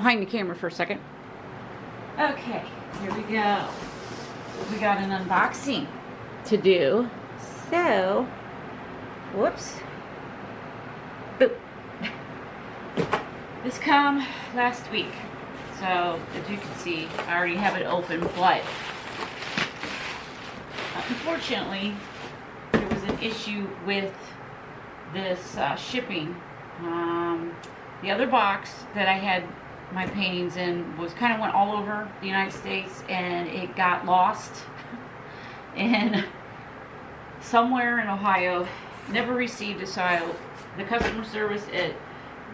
behind the camera for a second. Okay, here we go. We got an unboxing to do. So, whoops. Boop. This come last week. So, as you can see, I already have it open, but unfortunately, there was an issue with this shipping. The other box that I had my paintings in was kind of went all over the United States, and it got lost and somewhere in Ohio. Never received it. So the customer service at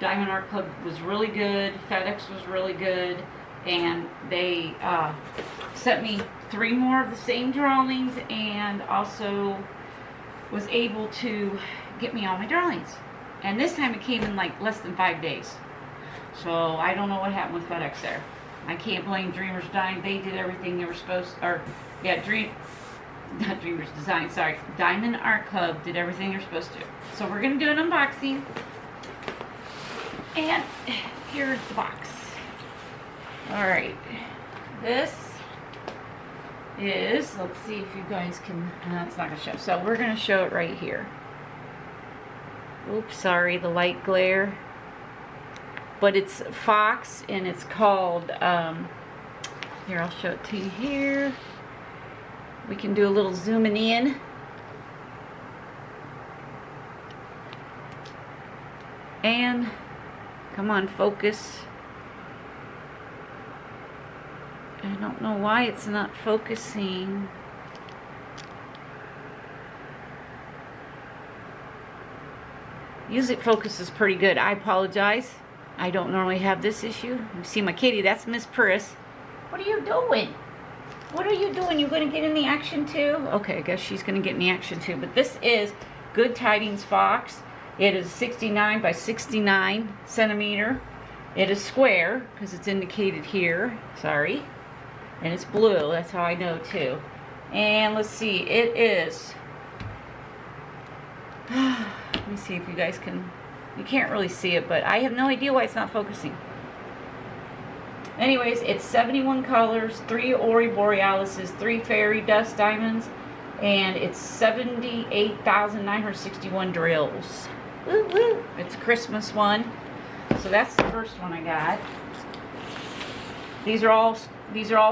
Diamond Art Club was really good. FedEx was really good, and they sent me 3 more of the same drawings, and also was able to get me all my drawings. And this time it came in like less than 5 days. So I don't know what happened with FedEx there. I can't blame Dreamers Design. They did everything they were supposed to, or yeah, not Dreamers Design, sorry. Diamond Art Club did everything they're supposed to. So we're gonna do an unboxing. And here's the box. Alright. This is, let's see if you guys can, it's not gonna show. So we're gonna show it right here. Oops, sorry, the light glare. But it's Fox, and it's called, here, I'll show it to you here. We can do a little zooming in. And, come on, focus. I don't know why it's not focusing. Usually it focuses pretty good. I apologize. I don't normally have this issue. You see my kitty, that's Miss Purris. What are you doing? What are you doing? You gonna get in the action too? Okay, I guess she's gonna get in the action too. But this is Good Tidings Fox. It is 69 by 69 centimeter. It is square, because it's indicated here. Sorry. And it's blue, that's how I know too. And let's see, it is... Let me see if you guys can... You can't really see it, but I have no idea why it's not focusing. Anyways, it's 71 colors, 3 Ori Borealises, 3 fairy dust diamonds, and it's 78,961 drills. Woo woo! It's a Christmas one. So that's the first one I got. These are all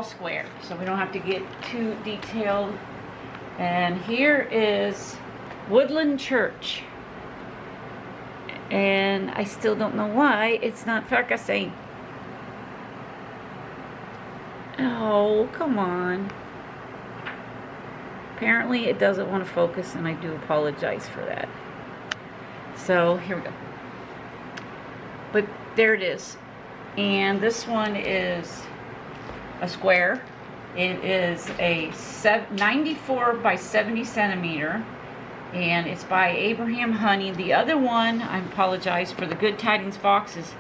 square, so we don't have to get too detailed. And here is Woodland Church. And I still don't know why it's not focusing. Oh, come on. Apparently it doesn't want to focus, and I do apologize for that. So here we go. But there it is. And this one is a square. It is a 94 by 70 centimeter. And it's by Abraham Honey. The other one, I apologize for the Good Tidings Fox, is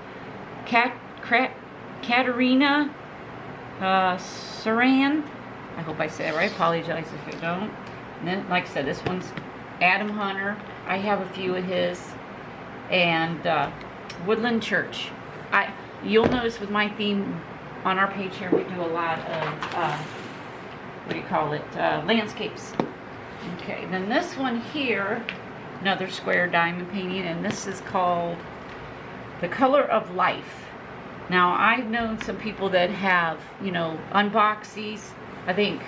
Katerina Saran. I hope I said it right. I apologize if I don't. And then, like I said, this one's Adam Hunter. I have a few of his. And Woodland Church. You'll notice with my theme on our page here, we do a lot of, what do you call it, landscapes. Okay, then this one here, another square diamond painting, and this is called The Color of Life. Now, I've known some people that have, you know, unboxed these. I think,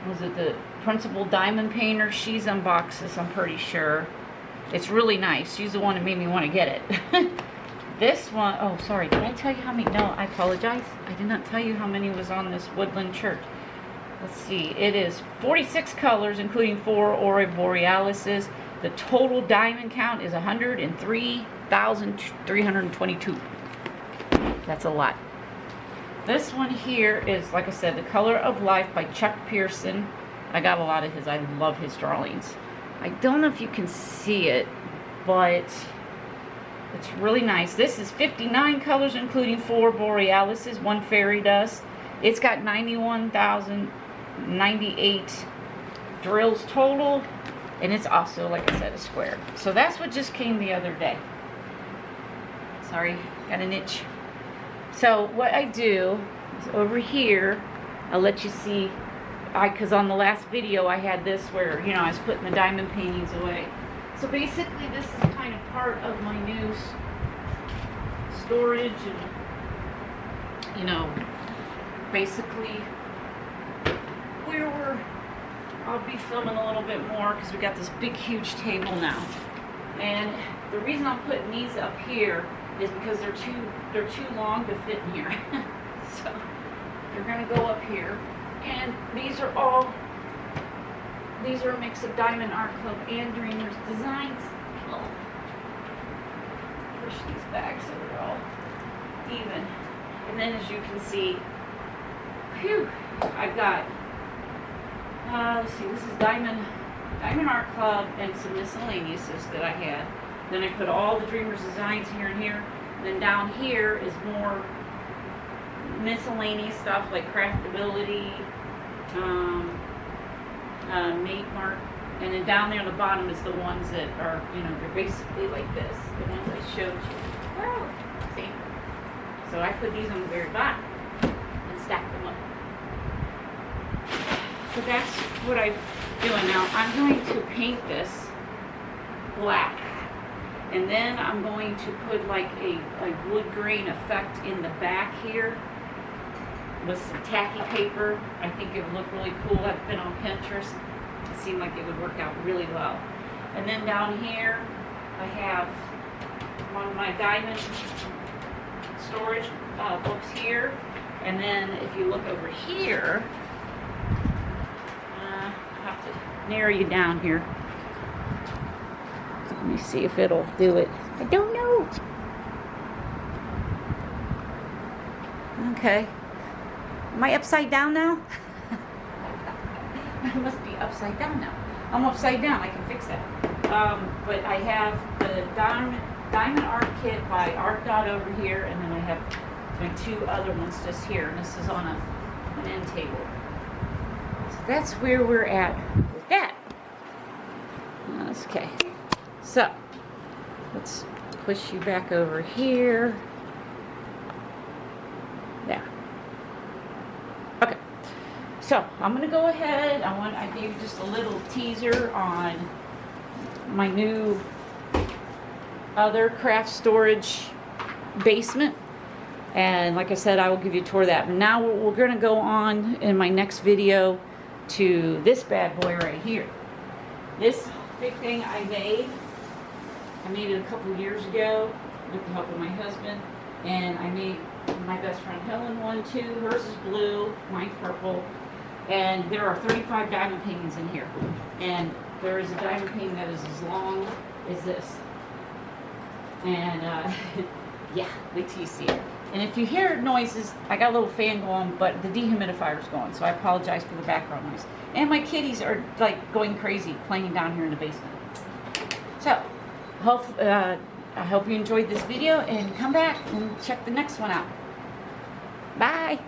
was it the principal diamond painter? She's unboxed this, I'm pretty sure. It's really nice. She's the one that made me want to get it. This one, oh, sorry, did I tell you how many? No, I apologize. I did not tell you how many was on this Woodland Church. Let's see, it is 46 colors, including 4 Ori Borealises. The total diamond count is 103,322. That's a lot. This one here is, like I said, The Color of Life by Chuck Pearson. I got a lot of his. I love his drawings. I don't know if you can see it, but it's really nice. This is 59 colors, including 4 Borealises, 1 fairy dust. It's got 91,098 drills total, and it's also, like I said, a square. So that's what just came the other day. Sorry, got an itch. So what I do is over here, I'll let you see, because on the last video I had this where, you know, I was putting the diamond paintings away. So basically this is kind of part of my new storage and, you know, basically where I'll be filming a little bit more because we got this big huge table now. And the reason I'm putting these up here is because they're too long to fit in here. So they're gonna go up here. And these are a mix of Diamond Art Club and Dreamers designs. Oh. Push these back so they're all even. And then as you can see, phew, I've got, let's see, this is Diamond Art Club and some miscellaneouses that I had. Then I put all the Dreamers designs here and here. And then down here is more miscellaneous stuff like craftability, mate mark, and then down there on the bottom is the ones that are, you know, they're basically like this, the ones I showed you. Oh, see? So I put these on the very bottom and stack them up. So that's what I'm doing now. I'm going to paint this black, and then I'm going to put like a wood grain effect in the back here with some tacky paper. I think it would look really cool. I've been on Pinterest. It seemed like it would work out really well. And then down here, I have one of my diamond storage books here. And then if you look over here, I have to narrow you down here. Let me see if it'll do it. I don't know. Okay. Am I upside down now? I must be upside down now. I'm upside down. I can fix that. But I have the Diamond Art Kit by Art Dot over here, and then I have my two other ones just here, and this is on an end table. So that's where we're at with that. Okay. So let's push you back over here. There. Okay. So I'm gonna go ahead. I gave you just a little teaser on my new other craft storage basement. And like I said, I will give you a tour of that. But now we're gonna go on in my next video to this bad boy right here. This big thing I made it a couple of years ago with the help of my husband, and I made my best friend Helen one too. Hers is blue, mine's purple, and there are 35 diamond paintings in here. And there is a diamond painting that is as long as this. And yeah, wait till you see it. And if you hear noises, I got a little fan going, but the dehumidifier's going, so I apologize for the background noise. And my kitties are like going crazy playing down here in the basement. So, I hope you enjoyed this video, and come back and check the next one out. Bye.